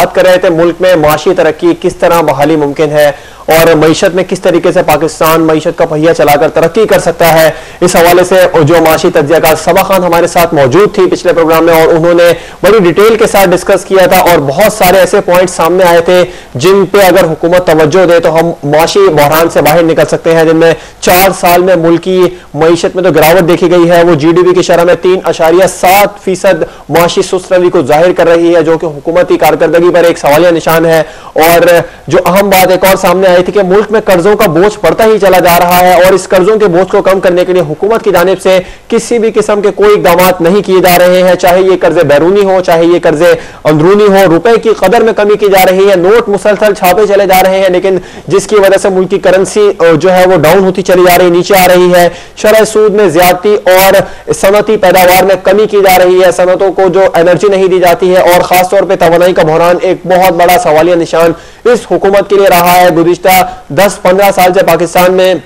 बात कर रहे थे मुल्क में माशी तरक्की किस तरह बहाली मुमकिन है और मईशत में किस तरीके से पाकिस्तान मईशत का पहिया चलाकर तरक्की कर सकता है। इस हवाले से जो माशी तज्जियाकार सबा खान हमारे साथ मौजूद थी पिछले प्रोग्राम में और उन्होंने बड़ी डिटेल के साथ डिस्कस किया था और बहुत सारे ऐसे पॉइंट सामने आए थे जिन पे अगर हुकूमत तवज्जो दे तो हम माशी बहरान से बाहर निकल सकते हैं, जिनमें 4 साल में मुल्क की मईशत में तो गिरावट देखी गई है। वो GDP की शरह में 3.7% माशी सुस्त रवि को जाहिर कर रही है, जो कि हुकूमती कारकर्दगी पर एक सवालिया निशान है। और जो अहम बात एक और सामने आई थी कि मुल्क में कर्जों का बोझ बढ़ता ही चला जा रहा है और इस कर्जों के बोझ को कम करने के लिए हुकूमत की जानिब से किसी भी किस्म के कोई इकदाम नहीं किए जा रहे हैं, चाहे ये कर्जे बैरूनी हो चाहे ये कर्जे अंदरूनी हो। रुपए की कदर में कमी की जा रही है, नोट मुसलसल छापे चले जा रहे हैं, लेकिन जिसकी वजह से मुल्क की करेंसी जो है वो डाउन होती चली जा रही, नीचे आ रही है। शरह सूद में ज्यादती और सनती पैदावार में कमी की जा रही है, सनतों को जो एनर्जी नहीं दी जाती है और खासतौर पर तवानाई का बहरान एक बहुत बड़ा सवालिया निशान इस हुकूमत के लिए रहा है। गुज़िश्ता 10-15 साल से पाकिस्तान में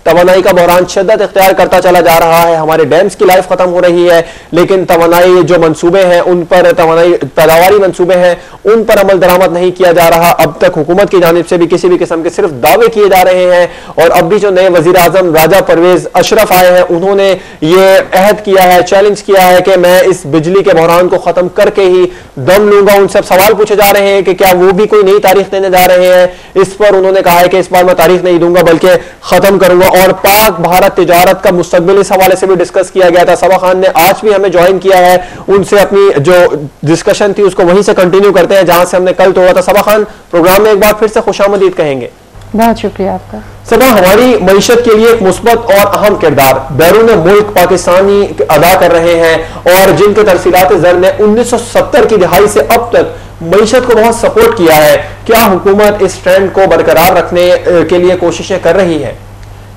तवानाई का बहरान शिद्दत इख्तियार करता चला जा रहा है। हमारे डैम्स की लाइफ खत्म हो रही है, लेकिन तवानाई जो मंसूबे हैं उन पर, तवानाई पैदावारी मंसूबे हैं उन पर अमल दरामद नहीं किया जा रहा। अब तक हुकूमत की जानिब से भी किसी भी किस्म के सिर्फ दावे किए जा रहे हैं। और अब भी जो नए वजीर आजम राजा परवेज अशरफ आए हैं उन्होंने ये अहद किया है, चैलेंज किया है कि मैं इस बिजली के बहरान को खत्म करके ही दम लूंगा। उनसे अब सवाल पूछे जा रहे हैं कि क्या वो भी कोई नई तारीख देने जा रहे हैं। इस पर उन्होंने कहा है कि इस बार मैं तारीख नहीं दूंगा बल्कि खत्म करूंगा। और पाक भारत तिजारत का मुस्तकबिल इस हवाले से भी डिस्कस किया गया था। सबा खान ने आज भी हमें ज्वाइन किया है, उनसे अपनी जो डिस्कशन थी उसको वहीं से कंटिन्यू करते हैं जहां से हमने कल तोड़ा था। सबा खान, प्रोग्राम में एक बार फिर से खुशामदीद कहेंगे। बहुत शुक्रिया आपका। सबा, हमारी मईशत के लिए एक मुस्बत और अहम किरदार बैरून मुल्क पाकिस्तानी अदा कर रहे हैं और जिनके तरसीलात ज़र ने 1970 की दिहाई से अब तक मईशत को बहुत सपोर्ट किया है। क्या हुकूमत इस ट्रेंड को बरकरार रखने के लिए कोशिशें कर रही है?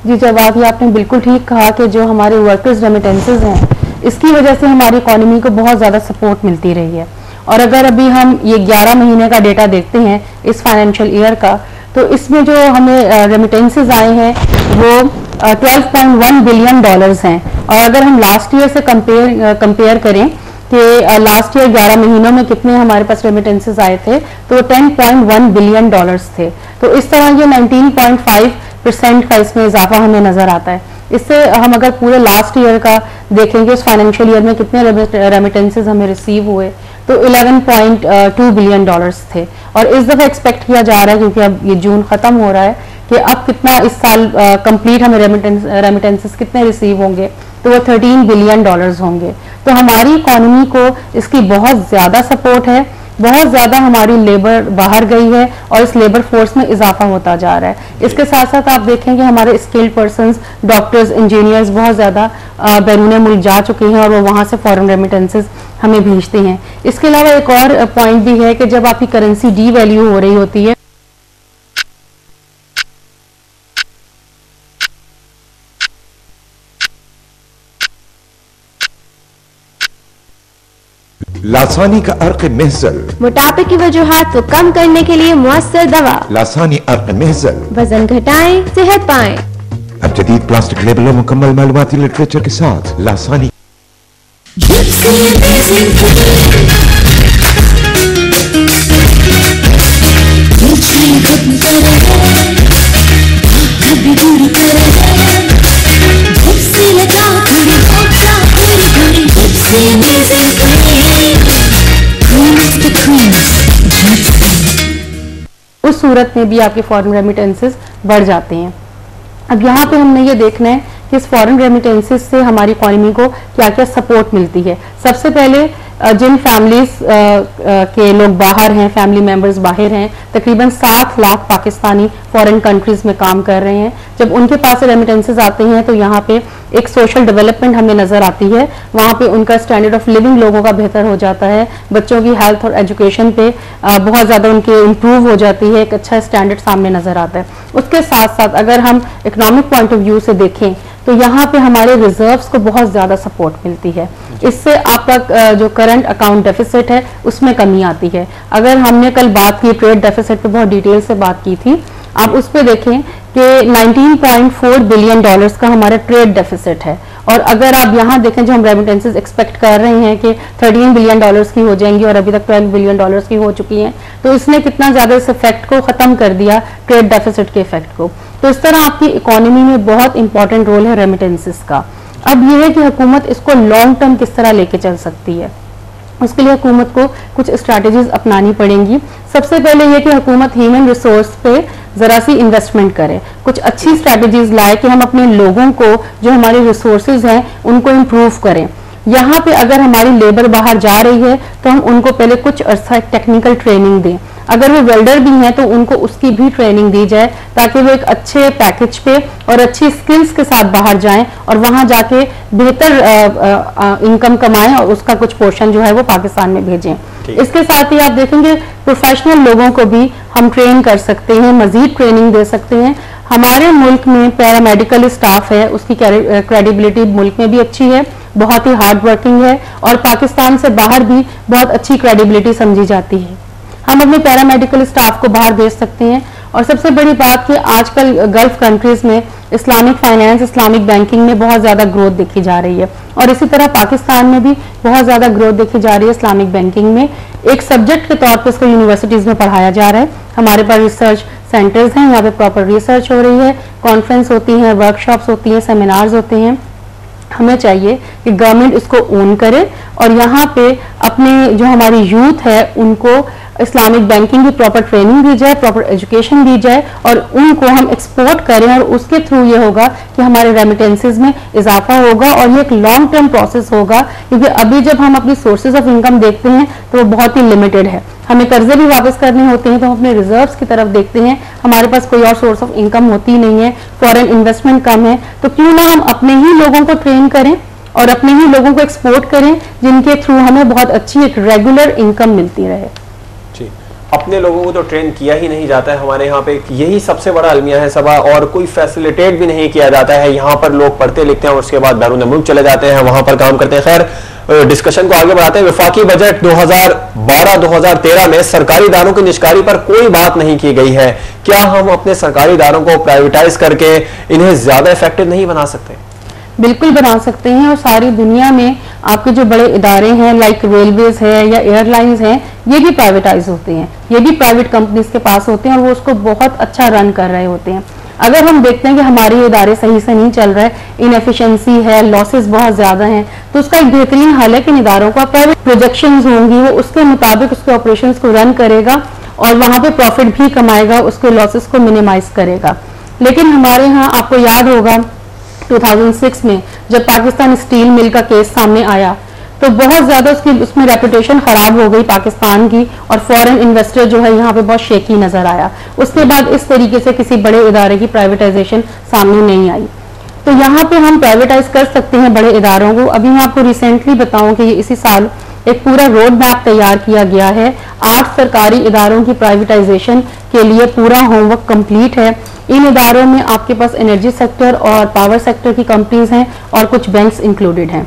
जी जवाब, ये आपने बिल्कुल ठीक कहा कि जो हमारे वर्कर्स रेमिटेंसेज हैं इसकी वजह से हमारी इकोनॉमी को बहुत ज़्यादा सपोर्ट मिलती रही है। और अगर अभी हम ये 11 महीने का डेटा देखते हैं इस फाइनेंशियल ईयर का, तो इसमें जो हमें रेमिटेंसेज आए हैं वो $12.1 बिलियन हैं। और अगर हम लास्ट ईयर से कंपेयर करें कि लास्ट ईयर 11 महीनों में कितने हमारे पास रेमिटेंसेज आए थे, तो 10.1 बिलियन डॉलर्स थे। तो इस तरह ये 19.5% का इसमें इजाफा हमें नजर आता है। इससे हम अगर पूरे लास्ट ईयर का देखेंगे, उस फाइनेंशियल ईयर में कितने रेमिटेंसेज हमें रिसीव हुए, तो 11.2 बिलियन डॉलर्स थे। और इस दफा एक्सपेक्ट किया जा रहा है, क्योंकि अब ये जून खत्म हो रहा है, कि अब कितना इस साल कंप्लीट हमें रेमिटेंसेस कितने रिसीव होंगे, तो वो 13 बिलियन डॉलर्स होंगे। तो हमारी इकोनॉमी को इसकी बहुत ज्यादा सपोर्ट है, बहुत ज्यादा हमारी लेबर बाहर गई है और इस लेबर फोर्स में इजाफा होता जा रहा है। इसके साथ साथ आप देखेंगे हमारे स्किल्ड पर्संस, डॉक्टर्स, इंजीनियर्स बहुत ज्यादा बैरून मुल्क जा चुके हैं और वो वहां से फॉरेन रेमिटेंसेस हमें भेजते हैं। इसके अलावा एक और पॉइंट भी है कि जब आपकी करेंसी डी वैल्यू हो रही होती है, लासानी का अर्क महजल, मोटापे की वजूहात को कम करने के लिए मुअस्सर दवा। लासानी अर्क महजल, वजन घटाएं, सेहत पाएं। अब जदीद प्लास्टिक लेबल और मुकम्मल मालूमाती लिटरेचर के साथ लासानी। उस सूरत में भी आपके फॉरेन रेमिटेंसेस बढ़ जाते हैं। अब यहाँ पे हमने ये देखना है कि इस फॉरेन रेमिटेंसेस से हमारी इकोनॉमी को क्या क्या सपोर्ट मिलती है। सबसे पहले जिन फैमिलीज के लोग बाहर हैं, फैमिली मेंबर्स बाहर हैं, तकरीबन 7 लाख पाकिस्तानी फॉरेन कंट्रीज में काम कर रहे हैं। जब उनके पास रेमिटेंसेस आते हैं तो यहाँ पे एक सोशल डेवलपमेंट हमें नजर आती है। वहाँ पे उनका स्टैंडर्ड ऑफ लिविंग लोगों का बेहतर हो जाता है, बच्चों की हेल्थ और एजुकेशन पे बहुत ज़्यादा उनके इम्प्रूव हो जाती है, एक अच्छा स्टैंडर्ड सामने नजर आता है। उसके साथ साथ अगर हम इकोनॉमिक पॉइंट ऑफ व्यू से देखें तो यहाँ पे हमारे रिजर्व्स को बहुत ज़्यादा सपोर्ट मिलती है। इससे आपका जो करंट अकाउंट डेफिसिट है उसमें कमी आती है। अगर हमने कल बात की ट्रेड डेफिसिट पे, बहुत डिटेल से बात की थी, आप उस पर देखें कि 19.4 बिलियन डॉलर्स का हमारा ट्रेड डेफिसिट है और अगर आप यहाँ देखें जो हम रेमिटेंसेस एक्सपेक्ट कर रहे हैं कि 13 बिलियन डॉलर्स की हो जाएंगी और अभी तक 12 बिलियन डॉलर्स की हो चुकी हैं, तो इसने कितना ज्यादा इस इफेक्ट को खत्म कर दिया, ट्रेड डेफिसिट के इफेक्ट को। तो इस तरह आपकी इकोनॉमी में बहुत इंपॉर्टेंट रोल है रेमिटेंसेस का। अब यह है कि हुकूमत इसको लॉन्ग टर्म किस तरह लेके चल सकती है, उसके लिए हुकूमत को कुछ स्ट्रैटेजीज अपनानी पड़ेंगी। सबसे पहले यह कि हुकूमत ह्यूमन रिसोर्स पे जरा सी इन्वेस्टमेंट करे, कुछ अच्छी स्ट्रैटेजीज लाए कि हम अपने लोगों को जो हमारे रिसोर्सेज हैं उनको इम्प्रूव करें। यहाँ पे अगर हमारी लेबर बाहर जा रही है तो हम उनको पहले कुछ अर्सा टेक्निकल ट्रेनिंग दें। अगर वो वेल्डर भी हैं तो उनको उसकी भी ट्रेनिंग दी जाए ताकि वो एक अच्छे पैकेज पे और अच्छी स्किल्स के साथ बाहर जाएं और वहां जाके बेहतर इनकम कमाएं और उसका कुछ पोर्शन जो है वो पाकिस्तान में भेजें। इसके साथ ही आप देखेंगे प्रोफेशनल लोगों को भी हम ट्रेन कर सकते हैं, मजीद ट्रेनिंग दे सकते हैं। हमारे मुल्क में पैरामेडिकल स्टाफ है, उसकी क्रेडिबिलिटी मुल्क में भी अच्छी है, बहुत ही हार्ड वर्किंग है और पाकिस्तान से बाहर भी बहुत अच्छी क्रेडिबिलिटी समझी जाती है। हम अपने पैरामेडिकल स्टाफ को बाहर भेज सकते हैं। और सबसे बड़ी बात कि आजकल गल्फ कंट्रीज में इस्लामिक फाइनेंस, इस्लामिक बैंकिंग में बहुत ज्यादा ग्रोथ देखी जा रही है और इसी तरह पाकिस्तान में भी बहुत ज्यादा ग्रोथ देखी जा रही है इस्लामिक बैंकिंग में। एक सब्जेक्ट के तौर पर इसको यूनिवर्सिटीज में पढ़ाया जा रहा है। हमारे पास रिसर्च सेंटर्स हैं, यहाँ पे प्रॉपर रिसर्च हो रही है, कॉन्फ्रेंस होती हैं, वर्कशॉप्स होती हैं, सेमिनार्स होते हैं। हमें चाहिए कि गवर्नमेंट इसको ओन करे और यहाँ पे अपने जो हमारी यूथ है उनको इस्लामिक बैंकिंग की प्रॉपर ट्रेनिंग दी जाए, प्रॉपर एजुकेशन दी जाए और उनको हम एक्सपोर्ट करें और उसके थ्रू ये होगा कि हमारे रेमिटेंसेस में इजाफा होगा और ये एक लॉन्ग टर्म प्रोसेस होगा। क्योंकि अभी जब हम अपनी सोर्सेज ऑफ इनकम देखते हैं तो वो बहुत ही लिमिटेड है, हमें कर्जे भी वापस करने होते हैं तो हम अपने रिजर्व्स की तरफ देखते हैं, हमारे पास कोई और सोर्स ऑफ इनकम होती नहीं है, फॉरेन इन्वेस्टमेंट कम है। तो क्यों ना हम अपने ही लोगों को ट्रेन करें और अपने ही लोगों को एक्सपोर्ट करें जिनके थ्रू हमें बहुत अच्छी एक रेगुलर इनकम मिलती रहे। जी, अपने लोगों को तो ट्रेन किया ही नहीं जाता है हमारे यहाँ पे, यही सबसे बड़ा अलमिया है सबा, और कोई फैसिलिटेट भी नहीं किया जाता है। यहाँ पर लोग पढ़ते लिखते हैं और उसके बाद बैरून मुल्क चले जाते हैं, वहां पर काम करते हैं। खैर डिस्कशन को आगे बढ़ाते हैं। वफाकी बजट 2012-2013 में सरकारी इदारों की निष्कारी पर कोई बात नहीं की गई है। क्या हम अपने सरकारी इदारों को प्राइवेटाइज करके इन्हें ज्यादा इफेक्टिव नहीं बना सकते? बिल्कुल बना सकते हैं और सारी दुनिया में आपके जो बड़े इदारे हैं लाइक रेलवेज है या एयरलाइंस हैं, ये भी प्राइवेटाइज होते हैं, ये भी प्राइवेट कंपनीज के पास होते हैं और वो उसको बहुत अच्छा रन कर रहे होते हैं। अगर हम देखते हैं कि हमारे इदारे सही से नहीं चल रहे, इनएफिशिएंसी है, लॉसेस बहुत ज्यादा हैं, तो उसका एक बेहतरीन हल है कि इदारों का प्राइवेट प्रोजेक्शंस होंगी, वो उसके मुताबिक उसके ऑपरेशंस को रन करेगा और वहां पे प्रॉफिट भी कमाएगा, उसके लॉसेस को मिनिमाइज करेगा। लेकिन हमारे यहाँ आपको याद होगा 2006 में जब पाकिस्तान स्टील मिल का केस सामने आया तो बहुत ज्यादा उसमें रेपुटेशन खराब हो गई पाकिस्तान की और फॉरेन इन्वेस्टर जो है यहाँ पे बहुत शेकी नजर आया। उसके बाद इस तरीके से किसी बड़े इदारे की प्राइवेटाइजेशन सामने नहीं आई। तो यहाँ पे हम प्राइवेटाइज कर सकते हैं बड़े इदारों को। अभी मैं आपको रिसेंटली बताऊं कि इसी साल एक पूरा रोड मैप तैयार किया गया है। 8 सरकारी इदारों की प्राइवेटाइजेशन के लिए पूरा होमवर्क कंप्लीट है। इन इदारों में आपके पास एनर्जी सेक्टर और पावर सेक्टर की कंपनीज हैं और कुछ बैंक्स इंक्लूडेड हैं।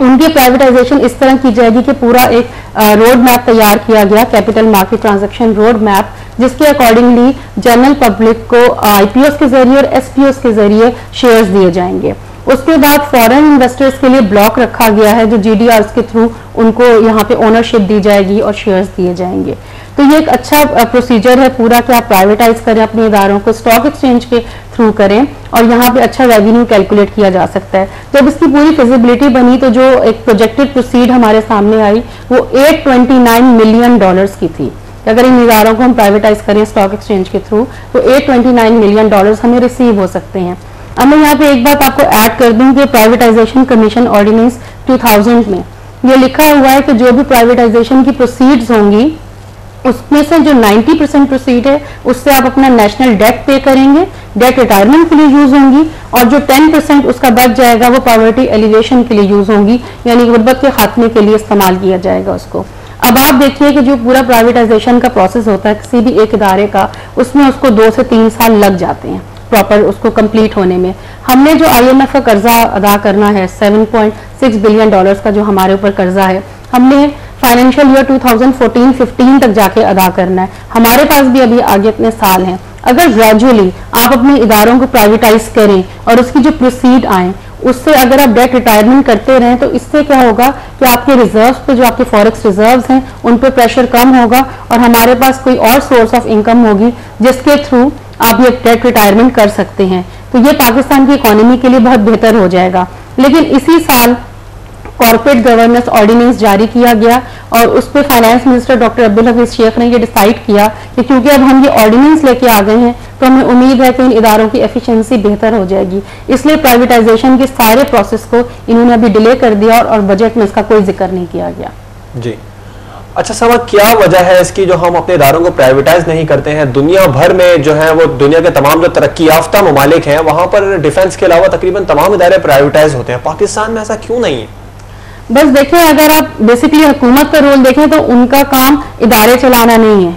उनकी प्राइवेटाइजेशन इस तरह की जाएगी कि पूरा एक रोड मैप तैयार किया गया, capital market transaction road map, जिसके अकॉर्डिंगली जनरल पब्लिक को आईपीओस के जरिए और एसपीओस के जरिए शेयर्स दिए जाएंगे। उसके बाद फॉरेन इन्वेस्टर्स के लिए ब्लॉक रखा गया है जो जीडीआरस के थ्रू उनको यहाँ पे ओनरशिप दी जाएगी और शेयर्स दिए जाएंगे। तो ये एक अच्छा प्रोसीजर है पूरा कि आप प्राइवेटाइज करें अपने इदारों को, स्टॉक एक्सचेंज के थ्रू करें और यहाँ पे अच्छा रेवेन्यू कैलकुलेट किया जा सकता है। जब इसकी पूरी फिजिबिलिटी बनी तो जो एक प्रोजेक्टेड प्रोसीड हमारे सामने आई वो $829 मिलियन की थी। अगर इन इदारों को हम प्राइवेटाइज करें स्टॉक एक्सचेंज के थ्रू तो $829 मिलियन हमें रिसीव हो सकते हैं। अब मैं यहाँ पे एक बात आपको ऐड कर दूं कि प्राइवेटाइजेशन कमीशन ऑर्डिनेंस 2000 में ये लिखा हुआ है कि जो भी प्राइवेटाइजेशन की प्रोसीड्स होंगी उसमें से जो 90% प्रोसीड है उससे आप अपना नेशनल डेट पे करेंगे, डेट रिटायरमेंट के लिए यूज होंगी और जो 10% उसका बच जाएगा वो पॉवर्टी एलिवेशन के लिए यूज होंगी, यानी गुर्बत के खात्मे के लिए इस्तेमाल किया जाएगा उसको। अब आप देखिए कि जो पूरा प्राइवेटाइजेशन का प्रोसेस होता है किसी भी एक इदारे का, उसमें उसको 2 से 3 साल लग जाते हैं प्रॉपर उसको कंप्लीट होने में। हमने जो IMF का कर्जा अदा करना है $7.6 बिलियन का जो हमारे ऊपर कर्जा है, हमने फाइनेंशियल ईयर 2014-15 तक जाके अदा करना है। हमारे पास भी अभी आगे इतने साल हैं। अगर ग्रेजुअली आप अपने इदारों को प्राइवेटाइज करें और उसकी जो प्रोसीड आए उससे अगर आप डेट रिटायरमेंट करते रहें तो इससे क्या होगा कि आपके रिजर्व्स पे, जो आपके फॉरेक्स रिजर्व्स हैं, उन पे प्रेशर कम होगा और हमारे पास कोई और सोर्स ऑफ इनकम होगी जिसके थ्रू आप ये डेट रिटायरमेंट कर सकते हैं। तो ये पाकिस्तान की इकोनॉमी के लिए बहुत बेहतर हो जाएगा। लेकिन इसी साल कॉर्पोरेट गवर्नेंस ऑर्डिनेंस जारी किया गया और उस पर finance minister doctor Abdul Hafeez Shaikh ने ये डिसाइड किया कि क्योंकि अब हम ये ऑर्डिनेंस लेके आ गए हैं तो हमें उम्मीद है कि इन इदारों की एफिशिएंसी बेहतर हो जाएगी, इसलिए प्राइवेटाइजेशन के सारे प्रोसेस को इन्होंने अभी डिले कर दिया और बजट में इसका कोई जिक्र नहीं किया गया। जी, अच्छा समा, क्या वजह है इसकी जो हम अपने इदारों को प्राइवेटाइज नहीं करते हैं? दुनिया भर में जो है वो दुनिया के तमाम जो तरक्की याफ्ता ममालिक हैं वहां पर डिफेंस के अलावा तकरीबन तमाम इदारे प्राइवेटाइज होते हैं, पाकिस्तान में ऐसा क्यों नहीं है? बस देखें, अगर आप बेसिकली हुकूमत का रोल देखें तो उनका काम इदारे चलाना नहीं है,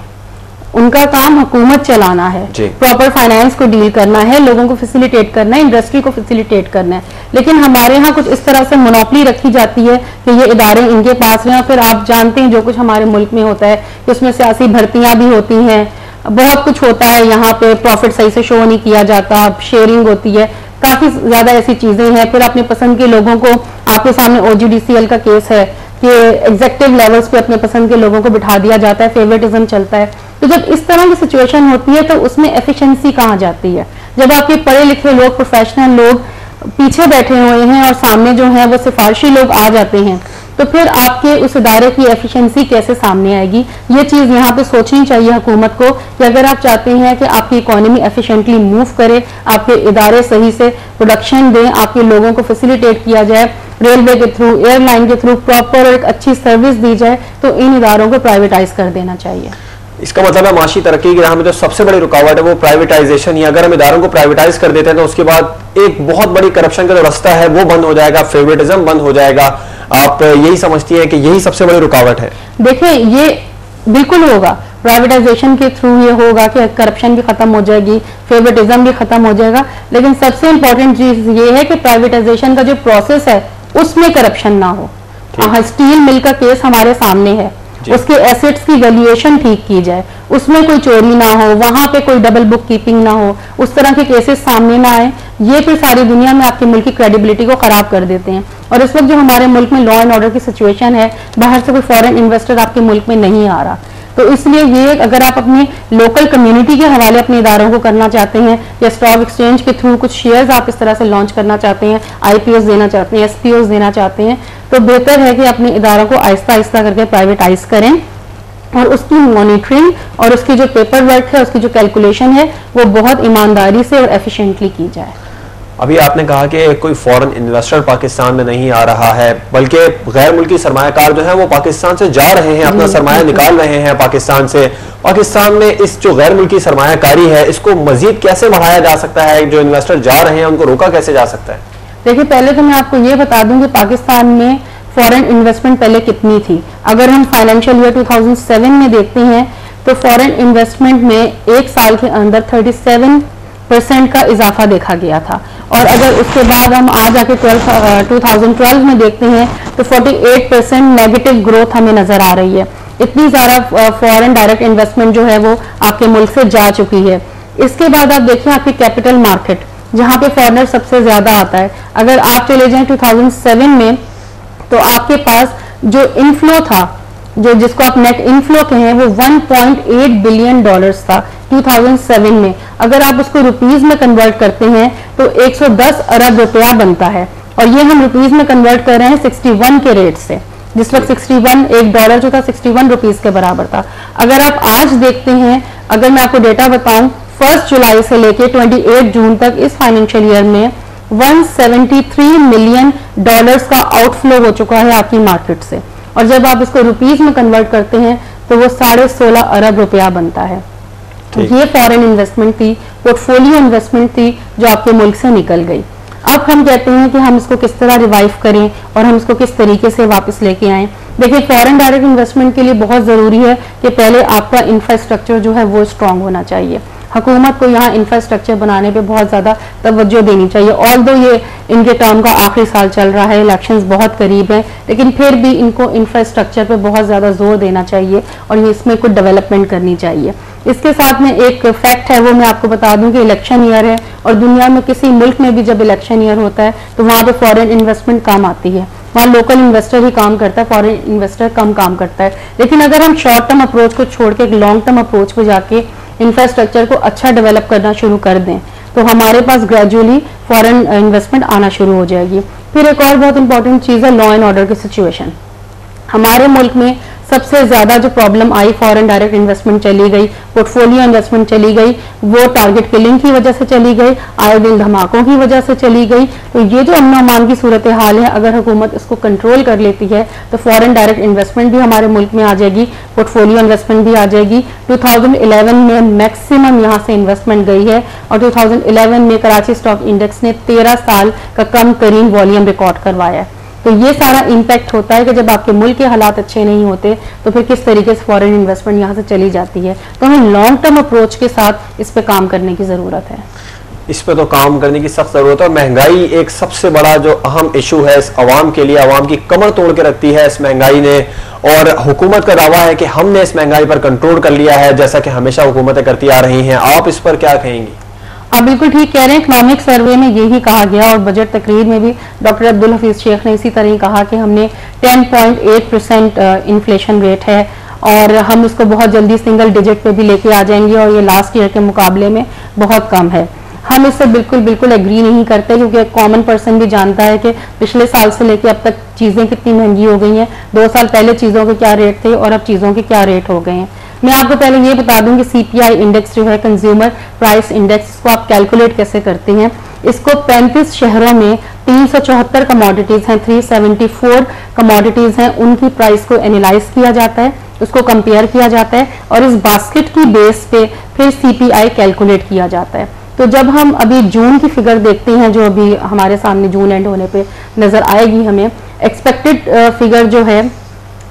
उनका काम हुकूमत चलाना है, प्रॉपर फाइनेंस को डील करना है, लोगों को फैसिलिटेट करना है, इंडस्ट्री को फैसिलिटेट करना है। लेकिन हमारे यहाँ कुछ इस तरह से मोनोपोली रखी जाती है कि ये इदारे इनके पास हैं। फिर आप जानते हैं जो कुछ हमारे मुल्क में होता है कि उसमें सियासी भर्तियां भी होती हैं, बहुत कुछ होता है, यहाँ पे प्रॉफिट सही से शो नहीं किया जाता, शेयरिंग होती है, काफी ज्यादा ऐसी चीजें हैं। फिर अपने पसंद के लोगों को, आपके सामने OGDCL का केस है कि एग्जेक्टिव लेवल्स पे अपने पसंद के लोगों को बिठा दिया जाता है, फेवरेटिज्म चलता है। तो जब इस तरह की सिचुएशन होती है तो उसमें एफिशिएंसी कहाँ जाती है? जब आपके पढ़े लिखे लोग, प्रोफेशनल लोग पीछे बैठे हुए हैं और सामने जो है वो सिफारशी लोग आ जाते हैं, तो फिर आपके उस इदारे की एफिशिएंसी कैसे सामने आएगी? ये चीज यहाँ पे सोचनी चाहिए हुकूमत को कि अगर आप चाहते हैं कि आपकी इकोनॉमी एफिशिएंटली मूव करे, आपके इदारे सही से प्रोडक्शन दें, आपके लोगों को फैसिलिटेट किया जाए, रेलवे के थ्रू, एयरलाइन के थ्रू प्रॉपर एक अच्छी सर्विस दी जाए, तो इन इदारों को प्राइवेटाइज कर देना चाहिए। इसका मतलब है माशी तरक्की की राह में जो सबसे बड़ी रुकावट है वो प्राइवेटाइजेशन ही। अगर हम इदारों को प्राइवेटाइज कर देते हैं तो उसके बाद एक बहुत बड़ी करप्शन का जो रास्ता है वो बंद हो जाएगा, फेवरेटिज्म बंद हो जाएगा। आप यही समझती हैं कि यही सबसे बड़ी रुकावट है? देखिए, ये बिल्कुल होगा, प्राइवेटाइजेशन के थ्रू ये होगा कि करप्शन भी खत्म हो जाएगी, फेवरेटिज्म भी खत्म हो जाएगा। लेकिन सबसे इंपॉर्टेंट चीज ये है कि प्राइवेटाइजेशन का जो प्रोसेस है उसमें करप्शन ना हो। स्टील मिल का केस हमारे सामने है, उसके एसेट्स की वैल्यूएशन ठीक की जाए, उसमें कोई चोरी ना हो, वहां पे कोई डबल बुक कीपिंग ना हो, उस तरह के केसेस सामने ना आए। ये फिर सारी दुनिया में आपके मुल्क की क्रेडिबिलिटी को खराब कर देते हैं। और इस वक्त जो हमारे मुल्क में लॉ एंड ऑर्डर की सिचुएशन है, बाहर से कोई फॉरेन इन्वेस्टर आपके मुल्क में नहीं आ रहा, तो इसलिए ये अगर आप अपनी लोकल कम्युनिटी के हवाले अपने इदारों को करना चाहते हैं या स्टॉक एक्सचेंज के थ्रू कुछ शेयर्स आप इस तरह से लॉन्च करना चाहते हैं, IPOs देना चाहते हैं, SPOs देना चाहते हैं, तो बेहतर है कि अपने इदारों को आहिस्ता आहिस्ता करके प्राइवेटाइज करें और उसकी मॉनिटरिंग और उसकी जो पेपर वर्क है, उसकी जो कैलकुलेशन है, वो बहुत ईमानदारी से और एफिशिएंटली की जाए। अभी आपने कहा कि कोई फॉरेन इन्वेस्टर पाकिस्तान में नहीं आ रहा है, बल्कि गैर मुल्की सरमायाकार जो है वो पाकिस्तान से जा रहे हैं, अपना सरमाया निकाल रहे हैं पाकिस्तान से। पाकिस्तान में इस जो गैर मुल्की सरमायाकारी है इसको मजीद कैसे बढ़ाया जा सकता है? जो इन्वेस्टर जा रहे हैं उनको रोका कैसे जा सकता है? देखिए, पहले तो मैं आपको ये बता दूं कि पाकिस्तान में फॉरेन इन्वेस्टमेंट पहले कितनी थी। अगर हम फाइनेंशियल ईयर 2007 में देखते हैं तो फॉरेन इन्वेस्टमेंट में एक साल के अंदर 37% का इजाफा देखा गया था। और अगर उसके बाद हम आज आके 2012 में देखते हैं तो 48% नेगेटिव ग्रोथ हमें नजर आ रही है। इतनी ज़्यादा फॉरेन डायरेक्ट इन्वेस्टमेंट जो है वो आपके मुल्क से जा चुकी है। इसके बाद आप देखिए आपकी कैपिटल मार्केट जहाँ पे फॉरेनर सबसे ज्यादा आता है, अगर आप चले जाएं 2007 में तो आपके पास जो इनफ्लो था, जो जिसको आप नेट इनफ्लो कहें, वो 1.8 बिलियन डॉलर्स था 2007 में। अगर आप उसको रुपीज में कन्वर्ट करते हैं तो 110 अरब रुपया बनता है, और ये हम रुपीज में कन्वर्ट कर रहे हैं 61 के रेट से। जिस वक्त 61 एक डॉलर जो था 61 रुपीज के बराबर था। अगर आप आज देखते हैं, अगर मैं आपको डेटा बताऊं, 1 जुलाई से लेके 28 जून तक इस फाइनेंशियल ईयर में 173 मिलियन डॉलर्स का आउटफ्लो हो चुका है आपकी मार्केट से, और जब आप इसको रुपीज में कन्वर्ट करते हैं तो वो 16.5 अरब रुपया बनता है। तो ये फॉरेन इन्वेस्टमेंट थी, पोर्टफोलियो इन्वेस्टमेंट थी जो आपके मुल्क से निकल गई। अब हम कहते हैं कि हम इसको किस तरह रिवाइव करें और हम इसको किस तरीके से वापस लेके आएं। देखिए, फॉरेन डायरेक्ट इन्वेस्टमेंट के लिए बहुत जरूरी है कि पहले आपका इंफ्रास्ट्रक्चर जो है वो स्ट्रांग होना चाहिए। हुकूमत को यहाँ इंफ्रास्ट्रक्चर बनाने पे बहुत ज़्यादा तवज्जो देनी चाहिए। ऑल्दो ये इनके टर्म का आखिरी साल चल रहा है, इलेक्शंस बहुत करीब हैं, लेकिन फिर भी इनको इंफ्रास्ट्रक्चर पे बहुत ज़्यादा जोर देना चाहिए और ये इसमें कुछ डेवलपमेंट करनी चाहिए। इसके साथ में एक फैक्ट है, वो मैं आपको बता दूं कि इलेक्शन ईयर है और दुनिया में किसी मुल्क में भी जब इलेक्शन ईयर होता है तो वहाँ पे फॉरेन इन्वेस्टमेंट कम आती है, वहाँ लोकल इन्वेस्टर ही काम करता है, फॉरेन इन्वेस्टर कम काम करता है। लेकिन अगर हम शॉर्ट टर्म अप्रोच को छोड़ के एक लॉन्ग टर्म अप्रोच पे जाके इंफ्रास्ट्रक्चर को अच्छा डेवलप करना शुरू कर दें तो हमारे पास ग्रेजुअली फॉरेन इन्वेस्टमेंट आना शुरू हो जाएगी। फिर एक और बहुत इंपॉर्टेंट चीज़ है लॉ एंड ऑर्डर की सिचुएशन। हमारे मुल्क में सबसे ज्यादा जो प्रॉब्लम आई, फॉरेन डायरेक्ट इन्वेस्टमेंट चली गई, पोर्टफोलियो इन्वेस्टमेंट चली गई, वो टारगेट किलिंग की वजह से चली गई, आए दिन धमाकों की वजह से चली गई। तो ये जो अमन अमान की सूरत हाल है, अगर हुकूमत इसको कंट्रोल कर लेती है तो फॉरेन डायरेक्ट इन्वेस्टमेंट भी हमारे मुल्क में आ जाएगी, पोर्टफोलियो इन्वेस्टमेंट भी आ जाएगी। 2011 में मैक्सिमम यहाँ से इन्वेस्टमेंट गई है और 2011 में कराची स्टॉक इंडेक्स ने 13 साल का कम तरीन वॉल्यूम रिकॉर्ड करवाया है। तो ये सारा इम्पैक्ट होता है कि जब आपके मुल्क के हालात अच्छे नहीं होते तो फिर किस तरीके से फॉरेन इन्वेस्टमेंट यहाँ से चली जाती है। तो हमें लॉन्ग टर्म अप्रोच के साथ इस पे काम करने की ज़रूरत है। इस पे तो काम करने की सख्त जरूरत है। महंगाई एक सबसे बड़ा जो अहम इशू है इस अवाम के लिए, अवाम की कमर तोड़ के रखती है इस महंगाई ने, और हुकूमत का दावा है कि हमने इस महंगाई पर कंट्रोल कर लिया है, जैसा कि हमेशा हुकूमतें करती आ रही हैं। आप इस पर क्या कहेंगी? आप बिल्कुल ठीक कह रहे हैं, इकोनॉमिक सर्वे में यही कहा गया और बजट तकरीर में भी डॉक्टर अब्दुल हफीज शेख ने इसी तरह कहा कि हमने 10.8% इन्फ्लेशन रेट है और हम इसको बहुत जल्दी सिंगल डिजिट पे भी लेके आ जाएंगे और ये लास्ट ईयर के मुकाबले में बहुत कम है। हम इससे बिल्कुल एग्री नहीं करते क्योंकि एक कॉमन पर्सन भी जानता है कि पिछले साल से लेके अब तक चीज़ें कितनी महंगी हो गई हैं। 2 साल पहले चीज़ों के क्या रेट थे और अब चीज़ों के क्या रेट हो गए हैं। मैं आपको पहले ये बता दूं कि सीपीआई इंडेक्स जो है, कंज्यूमर प्राइस इंडेक्स, इसको आप कैलकुलेट कैसे करते हैं। इसको 35 शहरों में 374 कमोडिटीज हैं, 374 कमोडिटीज हैं, उनकी प्राइस को एनालाइज किया जाता है, उसको कंपेयर किया जाता है और इस बास्केट की बेस पे फिर सीपीआई कैलकुलेट किया जाता है। तो जब हम अभी जून की फिगर देखते हैं जो अभी हमारे सामने जून एंड होने पे नजर आएगी, हमें एक्सपेक्टेड फिगर जो है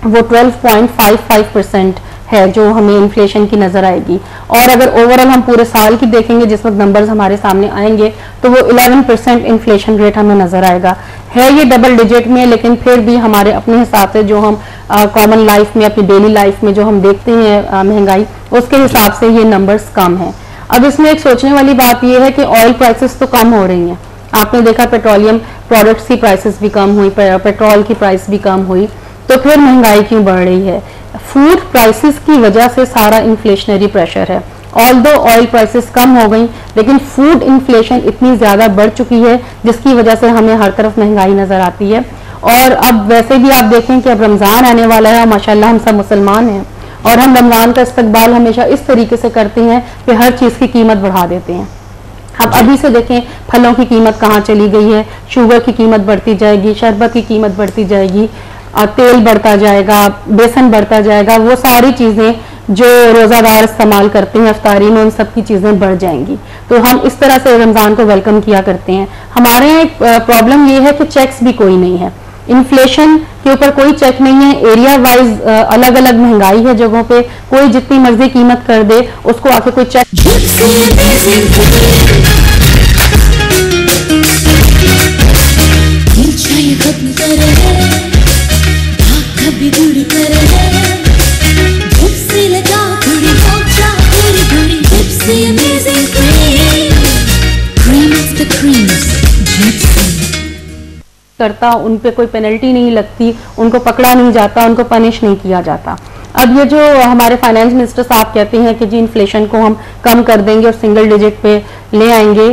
वो 12.55% है जो हमें इन्फ्लेशन की नजर आएगी। और अगर ओवरऑल हम पूरे साल की देखेंगे जिस वक्त नंबर्स हमारे सामने आएंगे तो वो 11% इन्फ्लेशन रेट हमें नजर आएगा। है ये डबल डिजिट में, लेकिन फिर भी हमारे अपने हिसाब से जो हम कॉमन लाइफ में, अपनी डेली लाइफ में जो हम देखते हैं महंगाई, उसके हिसाब से ये नंबर्स कम है। अब इसमें एक सोचने वाली बात यह है कि ऑयल प्राइसेस तो कम हो रही हैं। आपने देखा पेट्रोलियम प्रोडक्ट्स की प्राइसेस भी कम हुई, पेट्रोल की प्राइस भी कम हुई, तो फिर महंगाई क्यों बढ़ रही है? फूड प्राइसेस की वजह से सारा इन्फ्लेशनरी प्रेशर है। ऑल्दो ऑयल प्राइसेस कम हो गई लेकिन फूड इन्फ्लेशन इतनी ज्यादा बढ़ चुकी है जिसकी वजह से हमें हर तरफ महंगाई नजर आती है। और अब वैसे भी आप देखें कि अब रमजान आने वाला है, माशाल्लाह हम सब मुसलमान हैं और हम रमजान का इस्तकबाल हमेशा इस तरीके से करते हैं कि हर चीज की कीमत बढ़ा देते हैं। अब अभी से देखें फलों की कीमत कहाँ चली गई है, शुगर की कीमत बढ़ती जाएगी, शरबत की कीमत बढ़ती जाएगी, तेल बढ़ता जाएगा, बेसन बढ़ता जाएगा, वो सारी चीजें जो रोजादार इस्तेमाल करते हैं अफ्तारी में, उन सब की चीजें बढ़ जाएंगी। तो हम इस तरह से रमजान को वेलकम किया करते हैं। हमारे यहाँ एक प्रॉब्लम ये है कि चेक्स भी कोई नहीं है, इन्फ्लेशन के ऊपर कोई चेक नहीं है, एरिया वाइज अलग अलग महंगाई है जगहों पे, कोई जितनी मर्जी कीमत कर दे उसको आके कोई चेक। करता, उन पे कोई पेनल्टी नहीं लगती, उनको पकड़ा नहीं जाता, उनको पनिश नहीं किया जाता। अब ये जो हमारे फाइनेंस मिनिस्टर साहब कहते हैं कि जी इन्फ्लेशन को हम कम कर देंगे और सिंगल डिजिट पे ले आएंगे,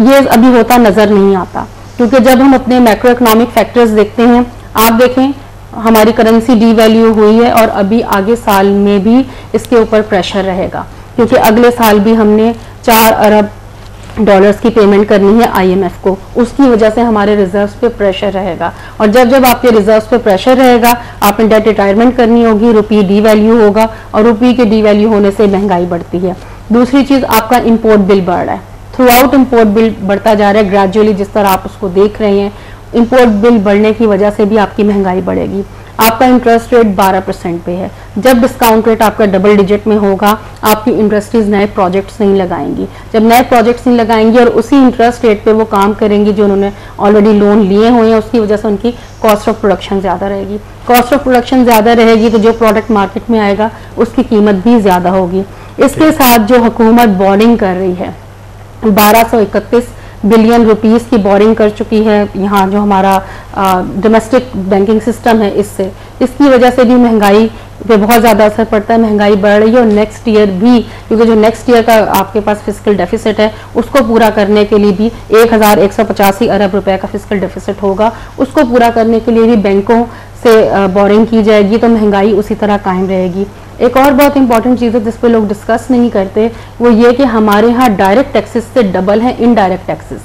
ये अभी होता नजर नहीं आता क्योंकि जब हम अपने मैक्रो इकोनॉमिक फैक्टर्स देखते हैं, आप देखें हमारी करेंसी डीवैल्यू हुई है और अभी आगे साल में भी इसके ऊपर प्रेशर रहेगा क्योंकि अगले साल भी हमने 4 अरब डॉलर्स की पेमेंट करनी है आईएमएफ को, उसकी वजह से हमारे रिजर्व्स पे प्रेशर रहेगा और जब आपके रिजर्व्स पे प्रेशर रहेगा आपने डेट रिटायरमेंट करनी होगी, रुपये डीवैल्यू होगा और रुपये के डीवैल्यू होने से महंगाई बढ़ती है। दूसरी चीज आपका इंपोर्ट बिल बढ़ रहा है, थ्रू आउट इंपोर्ट बिल बढ़ता जा रहा है ग्रेजुअली, जिस तरह आप उसको देख रहे हैं इंपोर्ट बिल बढ़ने की वजह से भी आपकी महंगाई बढ़ेगी। आपका इंटरेस्ट रेट 12% पे है, जब डिस्काउंट रेट आपका डबल डिजिट में होगा आपकी इंडस्ट्रीज नए प्रोजेक्ट्स नहीं लगाएंगी, जब नए प्रोजेक्ट्स नहीं लगाएंगी और उसी इंटरेस्ट रेट पे वो काम करेंगी जो उन्होंने ऑलरेडी लोन लिए हुए हैं, उसकी वजह से उनकी कॉस्ट ऑफ प्रोडक्शन ज़्यादा रहेगी। कॉस्ट ऑफ प्रोडक्शन ज़्यादा रहेगी तो जो प्रोडक्ट मार्केट में आएगा उसकी कीमत भी ज़्यादा होगी। इसके साथ जो हुकूमत बोरिंग कर रही है 1231 बिलियन रुपीस की बोरिंग कर चुकी है, यहाँ जो हमारा डोमेस्टिक बैंकिंग सिस्टम है इसकी वजह से भी महंगाई पे बहुत ज़्यादा असर पड़ता है, महंगाई बढ़ रही है। और नेक्स्ट ईयर भी, क्योंकि जो नेक्स्ट ईयर का आपके पास फिस्कल डेफिसिट है उसको पूरा करने के लिए भी 1185 अरब रुपए का फिस्कल डेफिसिट होगा, उसको पूरा करने के लिए भी बैंकों से बोरिंग की जाएगी, तो महंगाई उसी तरह कायम रहेगी। एक और बहुत इंपॉर्टेंट चीज़ है जिस पे लोग डिस्कस नहीं करते, वो ये कि हमारे यहाँ डायरेक्ट टैक्सेस से डबल है इनडायरेक्ट टैक्सेस।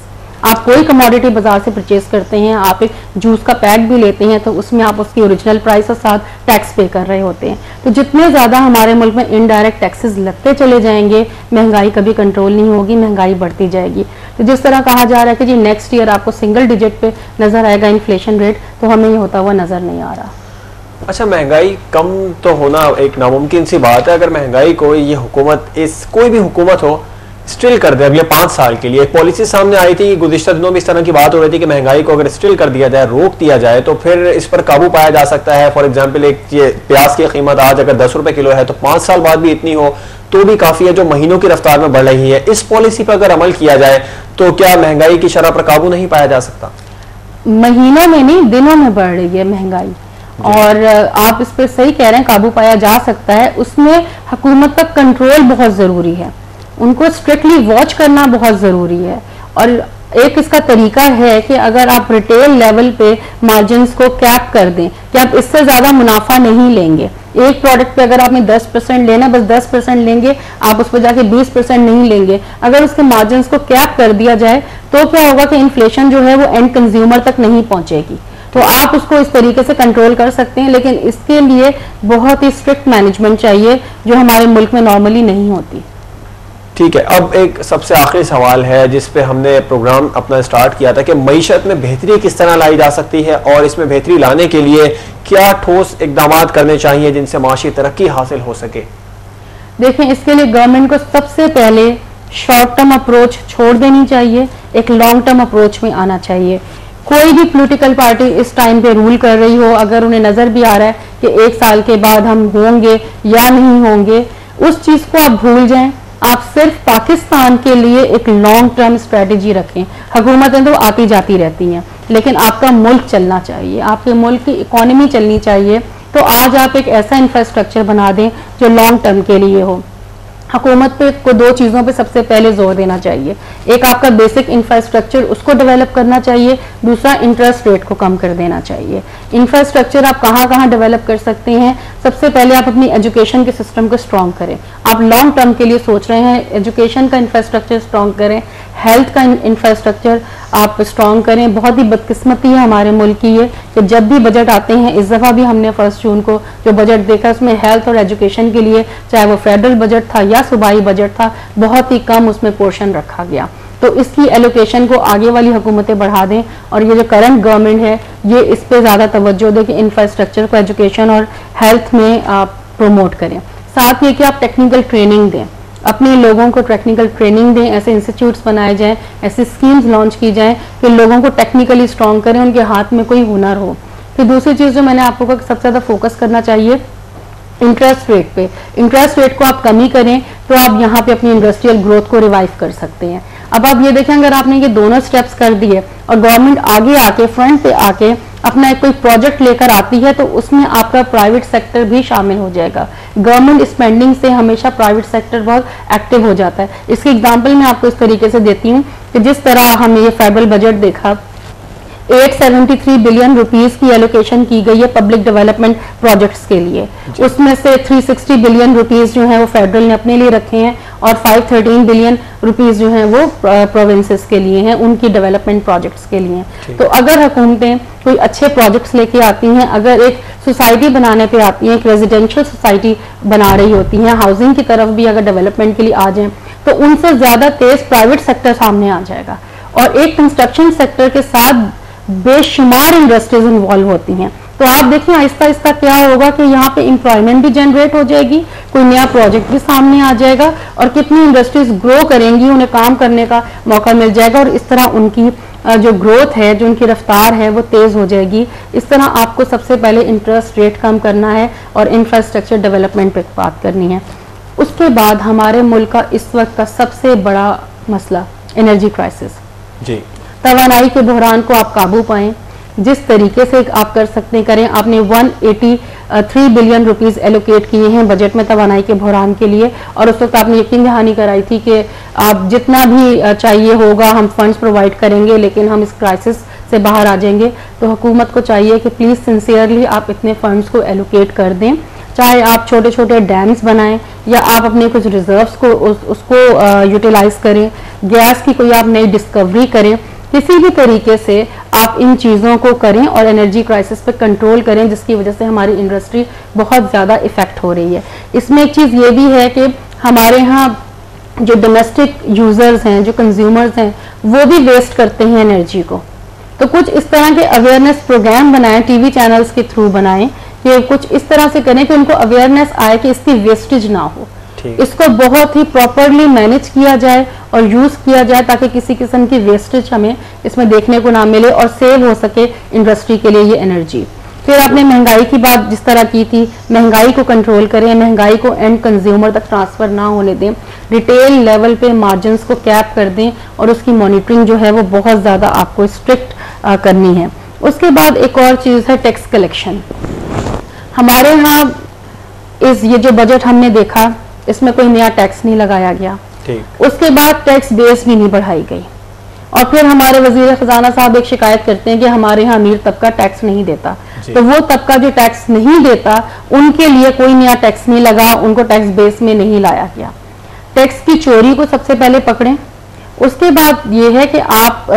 आप कोई कमोडिटी बाजार से परचेज करते हैं, आप एक जूस का पैक भी लेते हैं तो उसमें आप उसकी ओरिजिनल प्राइस और साथ टैक्स पे कर रहे होते हैं। तो जितने ज़्यादा हमारे मुल्क में इनडायरेक्ट टैक्सेस लगते चले जाएंगे, महंगाई कभी कंट्रोल नहीं होगी, महंगाई बढ़ती जाएगी। तो जिस तरह कहा जा रहा है कि जी नेक्स्ट ईयर आपको सिंगल डिजिट पे नजर आएगा इन्फ्लेशन रेट, तो हमें ये होता हुआ नजर नहीं आ रहा। अच्छा, महंगाई कम तो होना एक नामुमकिन सी बात है। अगर महंगाई को ये हुकूमत, कोई भी हुकूमत हो, स्टिल कर दे अगले 5 साल के लिए, एक पॉलिसी सामने आई थी, गुज़िश्ता दिनों में इस तरह की बात हो रही थी कि महंगाई को अगर स्टिल कर दिया जाए, रोक दिया जाए, तो फिर इस पर काबू पाया जा सकता है। फॉर एग्जांपल, एक ये प्याज की कीमत आज अगर 10 रुपए किलो है तो 5 साल बाद भी इतनी हो तो भी काफी है, जो महीनों की रफ्तार में बढ़ रही है। इस पॉलिसी पर अगर अमल किया जाए तो क्या महंगाई की शरह पर काबू नहीं पाया जा सकता? महीनों में नहीं, दिनों में बढ़ रही है महंगाई, और आप इस पर सही कह रहे हैं, काबू पाया जा सकता है। उसमें हुकूमत का कंट्रोल बहुत जरूरी है, उनको स्ट्रिक्टली वॉच करना बहुत जरूरी है। और एक इसका तरीका है कि अगर आप रिटेल लेवल पे मार्जिन्स को कैप कर दें कि आप इससे ज्यादा मुनाफा नहीं लेंगे, एक प्रोडक्ट पे अगर आपने 10% लेना, बस 10% लेंगे, आप उस पर जाके 20% नहीं लेंगे। अगर उसके मार्जिन्स को कैप कर दिया जाए तो क्या होगा कि इन्फ्लेशन जो है वो एंड कंज्यूमर तक नहीं पहुंचेगी। तो आप उसको इस तरीके से कंट्रोल कर सकते हैं, लेकिन इसके लिए बहुत ही स्ट्रिक्ट मैनेजमेंट चाहिए जो हमारे मुल्क में नॉर्मली नहीं होती। ठीक है, अब एक सबसे आखिरी सवाल है जिस पे हमने प्रोग्राम अपना स्टार्ट किया था कि मईशत में बेहतरी किस तरह लाई जा सकती है और इसमें बेहतरी लाने के लिए क्या ठोस इकदाम करने चाहिए जिनसे माशी तरक्की हासिल हो सके। देखें, इसके लिए गवर्नमेंट को सबसे पहले शॉर्ट टर्म अप्रोच छोड़ देनी चाहिए, एक लॉन्ग टर्म अप्रोच में आना चाहिए। कोई भी पॉलिटिकल पार्टी इस टाइम पे रूल कर रही हो, अगर उन्हें नजर भी आ रहा है कि 1 साल के बाद हम होंगे या नहीं होंगे, उस चीज को आप भूल जाएं। आप सिर्फ पाकिस्तान के लिए एक लॉन्ग टर्म स्ट्रेटेजी रखें। हुकूमतें तो आती जाती रहती हैं, लेकिन आपका मुल्क चलना चाहिए, आपके मुल्क की इकोनॉमी चलनी चाहिए। तो आज आप एक ऐसा इंफ्रास्ट्रक्चर बना दें जो लॉन्ग टर्म के लिए हो। हुकूमत पे को 2 चीज़ों पे सबसे पहले जोर देना चाहिए, एक आपका बेसिक इंफ्रास्ट्रक्चर उसको डेवलप करना चाहिए, दूसरा इंटरेस्ट रेट को कम कर देना चाहिए। इंफ्रास्ट्रक्चर आप कहाँ कहाँ डेवलप कर सकते हैं? सबसे पहले आप अपनी एजुकेशन के सिस्टम को स्ट्रॉन्ग करें। आप लॉन्ग टर्म के लिए सोच रहे हैं, एजुकेशन का इंफ्रास्ट्रक्चर स्ट्रॉन्ग करें, हेल्थ का इंफ्रास्ट्रक्चर आप स्ट्रॉन्ग करें। बहुत ही बदकिस्मती है हमारे मुल्क की ये कि जब भी बजट आते हैं, इस दफ़ा भी हमने 1 जून को जो बजट देखा उसमें हेल्थ और एजुकेशन के लिए, चाहे वो फेडरल बजट था या सूबाई बजट था, बहुत ही कम उसमें पोर्शन रखा गया। तो इसकी एलोकेशन को आगे वाली हुकूमतें बढ़ा दें और ये जो करंट गवर्नमेंट है ये इस पे ज़्यादा तवज्जो दे कि इंफ्रास्ट्रक्चर को एजुकेशन और हेल्थ में आप प्रमोट करें। साथ ये कि आप टेक्निकल ट्रेनिंग दें, अपने लोगों को टेक्निकल ट्रेनिंग दें, ऐसे इंस्टीट्यूट्स बनाए जाएं, ऐसी स्कीम्स लॉन्च की जाएं कि लोगों को टेक्निकली स्ट्रॉन्ग करें, उनके हाथ में कोई हुनर हो। फिर दूसरी चीज़ जो मैंने आपको कहा सबसे ज़्यादा फोकस करना चाहिए इंटरेस्ट रेट पे। इंटरेस्ट रेट को आप कमी करें तो आप यहाँ पे अपनी इंडस्ट्रियल ग्रोथ को रिवाइव कर सकते हैं। अब आप ये देखें, अगर आपने ये दोनों स्टेप्स कर दिए और गवर्नमेंट आगे आके फ्रंट पे आके अपना एक कोई प्रोजेक्ट लेकर आती है तो उसमें आपका प्राइवेट सेक्टर भी शामिल हो जाएगा। गवर्नमेंट स्पेंडिंग से हमेशा प्राइवेट सेक्टर बहुत एक्टिव हो जाता है। इसकी एग्जांपल मैं आपको इस तरीके से देती हूँ कि जिस तरह हमने ये फेडरल बजट देखा, 873 बिलियन रुपीस की एलोकेशन की गई है पब्लिक डेवलपमेंट प्रोजेक्ट्स के लिए। उसमें से 360 बिलियन रुपीस जो है वो फेडरल ने अपने लिए रखे हैं और 513 बिलियन रुपीस जो है वो प्रोविंसेस के लिए हैं, उनकी डेवलपमेंट प्रोजेक्ट्स के लिए। तो अगर हुकूमतें कोई अच्छे प्रोजेक्ट्स लेके आती हैं, अगर एक सोसाइटी बनाने पे आती हैं, एक रेजिडेंशियल सोसाइटी बना रही होती हैं, हाउसिंग की तरफ भी अगर डेवलपमेंट के लिए आ जाएं, तो उनसे ज्यादा तेज प्राइवेट सेक्टर सामने आ जाएगा। और एक कंस्ट्रक्शन सेक्टर के साथ बेशुमार इंडस्ट्रीज इन्वॉल्व होती हैं। तो आप देखिए आहिस्ता आहिस्ता क्या होगा कि यहाँ पे एम्प्लॉयमेंट भी जनरेट हो जाएगी, कोई नया प्रोजेक्ट भी सामने आ जाएगा और कितनी इंडस्ट्रीज ग्रो करेंगी, उन्हें काम करने का मौका मिल जाएगा और इस तरह उनकी जो ग्रोथ है, जो उनकी रफ्तार है वो तेज हो जाएगी। इस तरह आपको सबसे पहले इंटरेस्ट रेट कम करना है और इंफ्रास्ट्रक्चर डेवलपमेंट पे बात करनी है। उसके बाद हमारे मुल्क का इस वक्त का सबसे बड़ा मसला एनर्जी क्राइसिस जी। तवानाई के बहरान को आप काबू पाएं, जिस तरीके से आप कर सकते करें। आपने 183 बिलियन रुपीस एलोकेट किए हैं बजट में तवानाई के बहरान के लिए, और उस वक्त आपने यकीन दहानी कराई थी कि आप जितना भी चाहिए होगा हम फंड्स प्रोवाइड करेंगे, लेकिन हम इस क्राइसिस से बाहर आ जाएंगे। तो हुकूमत को चाहिए कि प्लीज़ सिंसियरली आप इतने फंड्स को एलोकेट कर दें, चाहे आप छोटे छोटे डैम्स बनाएं या आप अपने कुछ रिजर्व्स को उसको यूटिलाइज करें, गैस की कोई आप नई डिस्कवरी करें, किसी भी तरीके से आप इन चीज़ों को करें और एनर्जी क्राइसिस पे कंट्रोल करें, जिसकी वजह से हमारी इंडस्ट्री बहुत ज़्यादा इफेक्ट हो रही है। इसमें एक चीज़ ये भी है कि हमारे यहाँ जो डोमेस्टिक यूजर्स हैं, जो कंज्यूमर्स हैं, वो भी वेस्ट करते हैं एनर्जी को। तो कुछ इस तरह के अवेयरनेस प्रोग्राम बनाएं, टीवी चैनल्स के थ्रू बनाएं कि कुछ इस तरह से करें कि उनको अवेयरनेस आए कि इसकी वेस्टेज ना हो, इसको बहुत ही प्रॉपरली मैनेज किया जाए और यूज किया जाए, ताकि किसी किस्म की वेस्टेज हमें इसमें देखने को ना मिले और सेव हो सके इंडस्ट्री के लिए ये एनर्जी। फिर आपने महंगाई की बात जिस तरह की थी, महंगाई को कंट्रोल करें, महंगाई को एंड कंज्यूमर तक ट्रांसफर ना होने दें, रिटेल लेवल पे मार्जिन्स को कैप कर दें और उसकी मॉनिटरिंग जो है वो बहुत ज़्यादा आपको स्ट्रिक्ट करनी है। उसके बाद एक और चीज़ है टैक्स कलेक्शन। हमारे यहाँ ये जो बजट हमने देखा, इसमें कोई नया टैक्स नहीं लगाया गया, उसके बाद टैक्स बेस भी नहीं बढ़ाई गई, और फिर हमारे वजीर खजाना साहब एक शिकायत करते हैं कि हमारे यहाँ अमीर तबका टैक्स नहीं देता। तो वो तबका जो टैक्स नहीं देता उनके लिए कोई नया टैक्स नहीं लगा, उनको टैक्स बेस में नहीं लाया गया। टैक्स की चोरी को सबसे पहले पकड़ें। उसके बाद ये है कि आप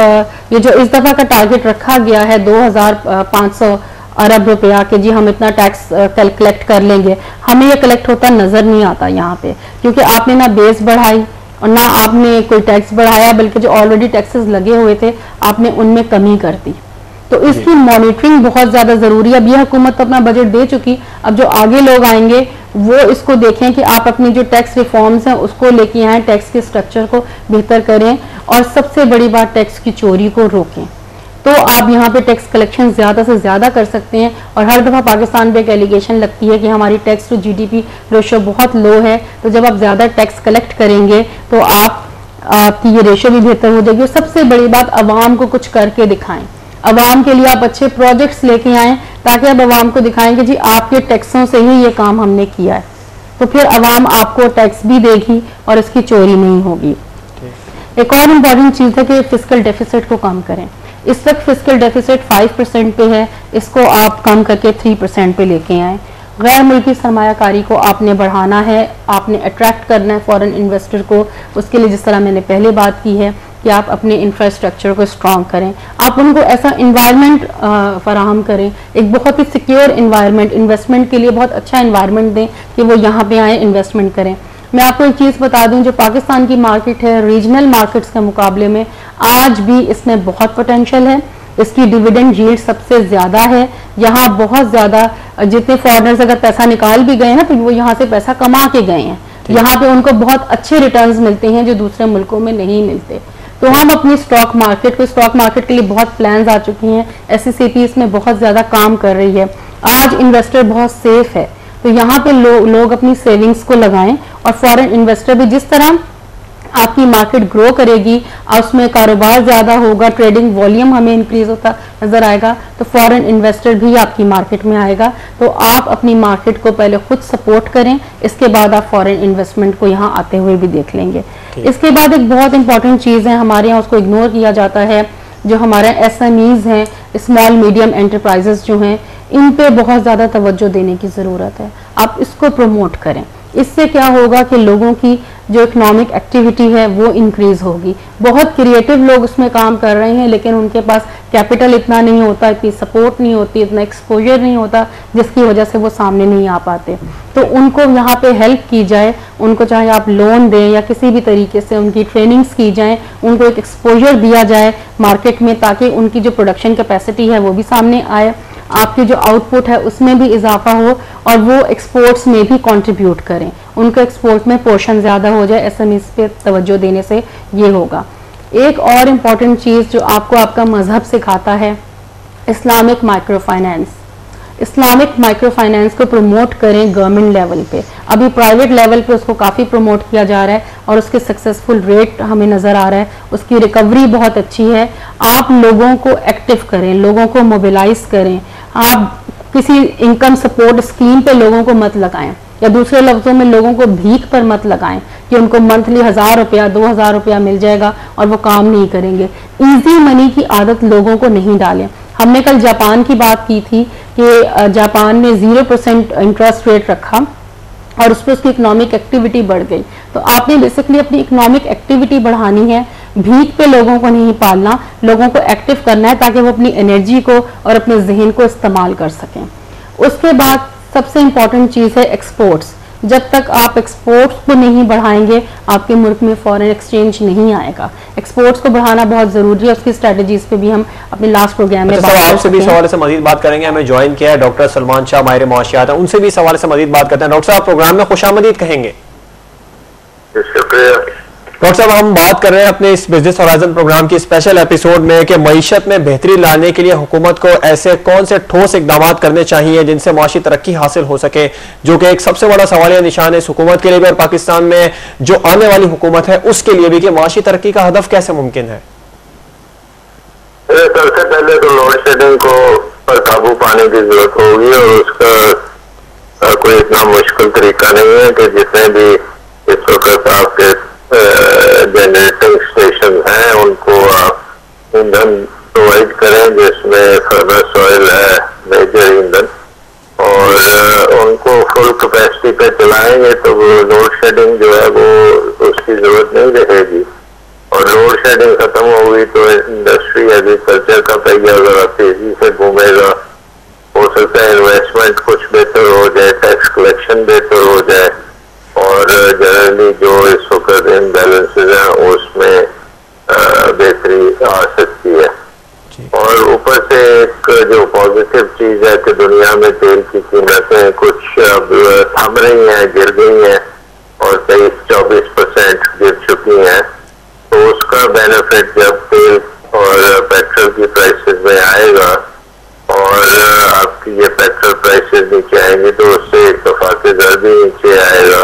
ये जो इस दफा का टारगेट रखा गया है 2500 अरब रुपया कि जी हम इतना टैक्स कलेक्ट कर लेंगे, हमें ये कलेक्ट होता नजर नहीं आता यहाँ पे, क्योंकि आपने ना बेस बढ़ाई और ना आपने कोई टैक्स बढ़ाया, बल्कि जो ऑलरेडी टैक्सेस लगे हुए थे आपने उनमें कमी कर दी। तो इसकी मॉनिटरिंग बहुत ज्यादा जरूरी है। अब यह हुकूमत तो अपना बजट दे चुकी, अब जो आगे लोग आएंगे वो इसको देखें कि आप अपनी जो टैक्स रिफॉर्म्स हैं उसको लेके आए, टैक्स के स्ट्रक्चर को बेहतर करें, और सबसे बड़ी बात टैक्स की चोरी को रोकें। तो आप यहाँ पे टैक्स कलेक्शन ज्यादा से ज्यादा कर सकते हैं। और हर दफा पाकिस्तान पे एक एलिगेशन लगती है कि हमारी टैक्स टू जीडीपी रेशो बहुत लो है, तो जब आप ज्यादा टैक्स कलेक्ट करेंगे तो आपकी ये रेशो भी बेहतर हो जाएगी। और सबसे बड़ी बात, अवाम को कुछ करके दिखाएं, अवाम के लिए आप अच्छे प्रोजेक्ट्स लेके आएं, ताकि अब अवाम को दिखाएं कि जी आपके टैक्सों से ही ये काम हमने किया है, तो फिर अवाम आपको टैक्स भी देगी और इसकी चोरी नहीं होगी। एक और इम्पॉर्टेंट चीज़ है कि फिस्कल डेफिसिट को कम करें। इस वक्त फिस्कल डेफिसिट 5% पे है, इसको आप कम करके 3% पे लेके आएँ। गैर मुल्की सरमायाकारी को आपने बढ़ाना है, आपने अट्रैक्ट करना है फॉरेन इन्वेस्टर को। उसके लिए जिस तरह मैंने पहले बात की है कि आप अपने इंफ्रास्ट्रक्चर को स्ट्रॉन्ग करें, आप उनको ऐसा इन्वायरमेंट फराहम करें, एक बहुत ही सिक्योर इन्वायरमेंट, इन्वेस्टमेंट के लिए बहुत अच्छा इन्वायरमेंट दें कि वो यहाँ पे आए इन्वेस्टमेंट करें। मैं आपको एक चीज़ बता दूं, जो पाकिस्तान की मार्केट है रीजनल मार्केट्स के मुकाबले में आज भी इसमें बहुत पोटेंशियल है, इसकी डिविडेंड यील्ड सबसे ज़्यादा है। यहाँ बहुत ज़्यादा जितने फॉरेनर्स अगर पैसा निकाल भी गए ना तो वो यहाँ से पैसा कमा के गए हैं, यहाँ पे उनको बहुत अच्छे रिटर्न्स मिलते हैं जो दूसरे मुल्कों में नहीं मिलते। तो हम अपनी स्टॉक मार्केट के लिए बहुत प्लान्स आ चुकी हैं, SECP इसमें बहुत ज़्यादा काम कर रही है। आज इन्वेस्टर बहुत सेफ है, तो यहाँ पे लोग अपनी सेविंग्स को लगाएं, और फॉरेन इन्वेस्टर भी जिस तरह आपकी मार्केट ग्रो करेगी, उसमें कारोबार ज़्यादा होगा, ट्रेडिंग वॉल्यूम हमें इंक्रीज होता नजर आएगा, तो फॉरेन इन्वेस्टर भी आपकी मार्केट में आएगा। तो आप अपनी मार्केट को पहले खुद सपोर्ट करें, इसके बाद आप फॉरेन इन्वेस्टमेंट को यहाँ आते हुए भी देख लेंगे। इसके बाद एक बहुत इंपॉर्टेंट चीज़ है, हमारे यहाँ उसको इग्नोर किया जाता है, जो हमारे SMEs हैं, स्मॉल मीडियम एंटरप्राइजेस जो हैं, इन पे बहुत ज़्यादा तवज्जो देने की ज़रूरत है। आप इसको प्रमोट करें, इससे क्या होगा कि लोगों की जो इकोनॉमिक एक्टिविटी है वो इंक्रीज होगी। बहुत क्रिएटिव लोग उसमें काम कर रहे हैं, लेकिन उनके पास कैपिटल इतना नहीं होता, इतनी सपोर्ट नहीं होती, इतना एक्सपोजर नहीं होता, जिसकी वजह से वो सामने नहीं आ पाते। तो उनको यहाँ पे हेल्प की जाए, उनको चाहे आप लोन दें या किसी भी तरीके से उनकी ट्रेनिंग्स की जाए, उनको एक एक्सपोजर दिया जाए मार्केट में, ताकि उनकी जो प्रोडक्शन कैपेसिटी है वो भी सामने आए, आपकी जो आउटपुट है उसमें भी इजाफा हो, और वो एक्सपोर्ट्स में भी कंट्रीब्यूट करें, उनका एक्सपोर्ट में पोर्शन ज़्यादा हो जाए। SMEs पे तवज्जो देने से ये होगा। एक और इम्पॉर्टेंट चीज़ जो आपको आपका मजहब सिखाता है, Islamic micro finance. Islamic micro finance को प्रमोट करें गवर्नमेंट लेवल पे। अभी प्राइवेट लेवल पे उसको काफ़ी प्रमोट किया जा रहा है और उसके सक्सेसफुल रेट हमें नज़र आ रहा है, उसकी रिकवरी बहुत अच्छी है। आप लोगों को एक्टिव करें, लोगों को मोबिलाइज करें। आप किसी इनकम सपोर्ट स्कीम पे लोगों को मत लगाएं, या दूसरे लफ्जों में लोगों को भीख पर मत लगाएं कि उनको मंथली 1000 रुपया 2000 रुपया मिल जाएगा और वो काम नहीं करेंगे। इजी मनी की आदत लोगों को नहीं डालें। हमने कल जापान की बात की थी कि जापान ने 0% इंटरेस्ट रेट रखा और उस पर उसकी इकोनॉमिक एक्टिविटी बढ़ गई। तो आपने बेसिकली अपनी इकोनॉमिक एक्टिविटी बढ़ानी है, भीख पे लोगों को नहीं पालना, लोगों को एक्टिव करना है ताकि वो अपनी एनर्जी को और अपने जहन को इस्तेमाल कर सकें। उसके बाद सबसे इंपॉर्टेंट चीज़ है एक्सपोर्ट्स। जब तक आप एक्सपोर्ट्स को नहीं बढ़ाएंगे आपके मुल्क में फॉरेन एक्सचेंज नहीं आएगा। एक्सपोर्ट्स को बढ़ाना बहुत जरूरी है, उसकी स्ट्रेटजीज पे भी हम अपने लास्ट प्रोग्राम में आपसे भी इस हवाले से मजीद बात करेंगे। हमें ज्वाइन किया है डॉक्टर सलमान शाह, माहिर मुआशियात है, उनसे भी इस हवाले से मजीद बात करते हैं। डॉक्टर साहब प्रोग्राम में खुशामदीद कहेंगे। शुक्रिया डॉक्टर साहब, हम बात कर रहे हैं अपने इस बिजनेस होराइजन प्रोग्राम की स्पेशल एपिसोड में कि मईशत में बेहतरी लाने के लिए हुकूमत को ऐसे कौन से ठोस इकदाम करने चाहिए जिनसे माशी तरक्की हासिल हो सके, जो कि एक सबसे बड़ा सवालिया निशान है इस हुकूमत के लिए भी और पाकिस्तान में जो आने वाली हुकूमत है उसके लिए भी, कि माशी तरक्की का हदफ कैसे मुमकिन है? सबसे पहले तो लोड शेडिंग को पर काबू पाने की जरूरत होगी और उसका कोई इतना मुश्किल तरीका नहीं है कि जितने भी इस वक्त आपके जनरेटिंग स्टेशन हैं उनको आप ईंधन प्रोवाइड करें जिसमें फर्नेस ऑयल है मेजर ईंधन, और उनको फुल कैपेसिटी पे चलाएंगे तो वो लोड शेडिंग जो है वो उसकी जरूरत नहीं रहेगी। और लोड शेडिंग खत्म होगी तो इंडस्ट्री एग्रीकल्चर का पहिया जरा तेजी से घूमेगा। हो सकता है इन्वेस्टमेंट कुछ बेहतर हो जाए, टैक्स कलेक्शन बेहतर हो जाए और जनरली जो इस वक्त इम्बैलेंसेज हैं उसमें बेहतरी आ सकती है। और ऊपर से एक जो पॉजिटिव चीज है कि दुनिया में तेल की कीमतें कुछ अब थम रही हैं, गिर गई हैं और 23-24% गिर चुकी हैं, तो उसका बेनिफिट जब तेल और पेट्रोल की प्राइसेस में आएगा और आपकी ये पेट्रोल प्राइसेस नीचे आएंगी तो उससे एक तफाके दर भी नीचे आएगा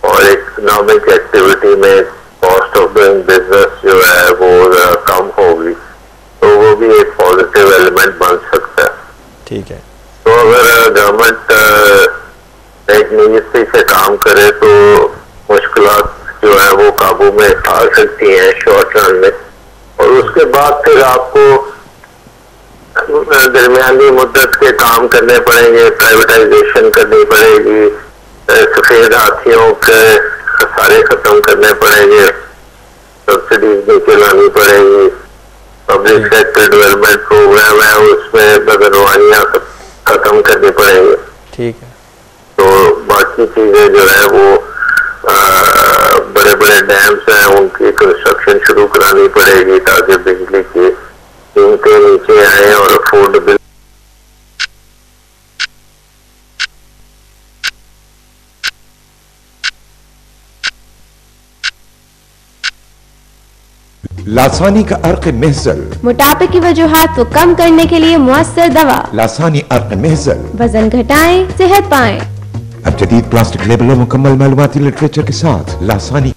और इकोनॉमिक एक्टिविटी में कॉस्ट ऑफ डूइंग बिजनेस जो है वो कम होगी, तो वो भी एक पॉजिटिव एलिमेंट बन सकता है। ठीक है। तो अगर गवर्नमेंट एक नियति से काम करे तो मुश्किलात जो है वो काबू में आ सकती हैं शॉर्ट रन में, और उसके बाद फिर आपको दरमियानी मुद्दत के काम करने पड़ेंगे, प्राइवेटाइजेशन करनी पड़ेगी, सफेद हाथियों के सारे खत्म करने पड़ेंगे, सब्सिडीज नीचे लानी पड़ेगी, पब्लिक सेक्टर डेवलपमेंट प्रोग्राम है उसमें बदनवाइयाँ खत्म करनी पड़ेंगी। ठीक है। तो बाकी चीजें जो है वो बड़े बड़े डैम्स हैं उनकी कंस्ट्रक्शन शुरू करानी पड़ेगी ताकि बिजली की कीमतें नीचे आए और अफोर्डेबल। लासानी का अर्क महजल, मोटापे की वजूहात को कम करने के लिए मुअस्सर दवा। लासानी अर्क महजल, वजन घटाएं, सेहत पाएं। अब जदीद प्लास्टिक लेबल और मुकम्मल मालूमाती लिटरेचर के साथ लासानी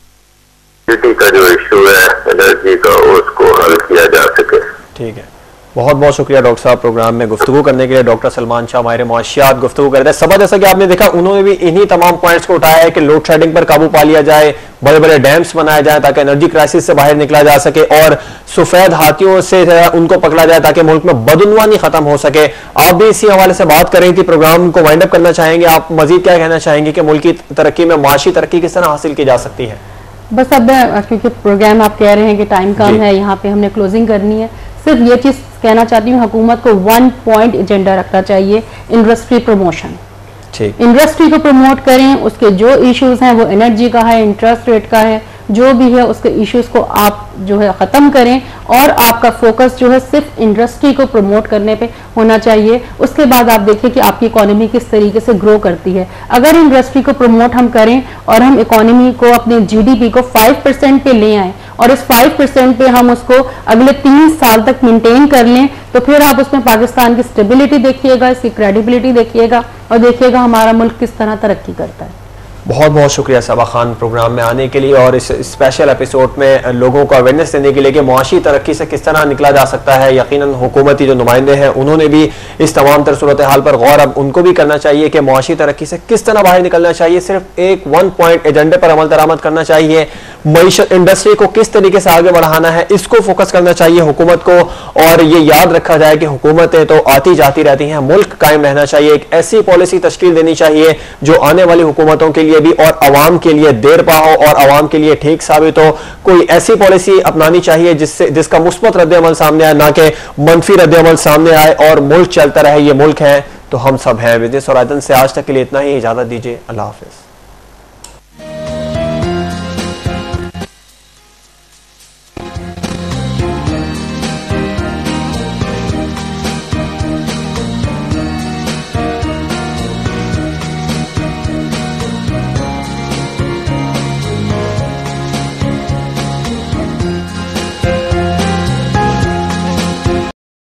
का जो इशू है एनर्जी का उसको हल किया जा सके। ठीक है, बहुत बहुत शुक्रिया डॉक्टर साहब प्रोग्राम में गुफ्तगू करने के लिए। डॉक्टर सलमान शाह माहिर मुआशियात गुफ्तगू करते हैं। सबा जैसा कि आपने देखा उन्होंने भी इन्हीं तमाम पॉइंट्स को उठाया है कि लोड शेडिंग पर काबू पा लिया जाए, बड़े बड़े डैम्स बनाए जाए ताकि एनर्जी क्राइसिस से बाहर निकला जा सके और सफेद हाथियों से उनको पकड़ा जाए ताकि मुल्क में बदउनवानी खत्म हो सके। आप भी इसी हवाले से बात कर रही थी, प्रोग्राम को वाइंड अप करना चाहेंगे, आप मजीद क्या कहना चाहेंगे कि मुल्क की तरक्की में माशी तरक्की किस तरह हासिल की जा सकती है? बस अब क्योंकि प्रोग्राम आप कह रहे हैं कि टाइम कम है, यहाँ पे हमने क्लोजिंग करनी है, सिर्फ ये चीज कहना चाहती हूँ हुकूमत को 1 पॉइंट एजेंडा रखना चाहिए, इंडस्ट्री प्रमोशन। इंडस्ट्री को प्रमोट करें, उसके जो इश्यूज हैं वो एनर्जी का है, इंटरेस्ट रेट का है, जो भी है उसके इश्यूज को आप जो है ख़त्म करें और आपका फोकस जो है सिर्फ इंडस्ट्री को प्रमोट करने पे होना चाहिए। उसके बाद आप देखिए कि आपकी इकोनॉमी किस तरीके से ग्रो करती है। अगर इंडस्ट्री को प्रमोट हम करें और हम इकोनॉमी को, अपने GDP को 5% पे ले आए और इस 5% पे हम उसको अगले 3 साल तक मेंटेन कर लें, तो फिर आप उसमें पाकिस्तान की स्टेबिलिटी देखिएगा, इसकी क्रेडिबिलिटी देखिएगा और देखिएगा हमारा मुल्क किस तरह तरक्की करता है। बहुत बहुत शुक्रिया सबा खान प्रोग्राम में आने के लिए और इस स्पेशल एपिसोड में लोगों को अवेयरनेस देने के लिए कि मुआशी तरक्की से किस तरह निकला जा सकता है। यकीनन हुकूमती जो नुमाइंदे हैं उन्होंने भी इस तमाम तर सूरत हाल पर गौर अब उनको भी करना चाहिए कि मुआशी तरक्की से किस तरह बाहर निकलना चाहिए। सिर्फ एक 1 पॉइंट एजेंडे पर अमल दरामद करना चाहिए। मईशत इंडस्ट्री को किस तरीके से आगे बढ़ाना है इसको फोकस करना चाहिए हुकूमत को। और ये याद रखा जाए कि हुकूमतें तो आती जाती रहती हैं, मुल्क कायम रहना चाहिए। एक ऐसी पॉलिसी तश्कील देनी चाहिए जो आने वाली हुकूमतों के लिए भी और अवाम के लिए देर पा हो और अवाम के लिए ठीक साबित हो। कोई ऐसी पॉलिसी अपनानी चाहिए जिसका मुस्बत रद्द-ए-अमल सामने आए, ना कि मनफी रद्द-ए-अमल सामने आए और मुल्क चलता रहे। ये मुल्क है तो हम सब हैं। बिजनेस और आयदन से आज तक के लिए इतना ही, इजाजत दीजिए। अल्लाह हाफिज।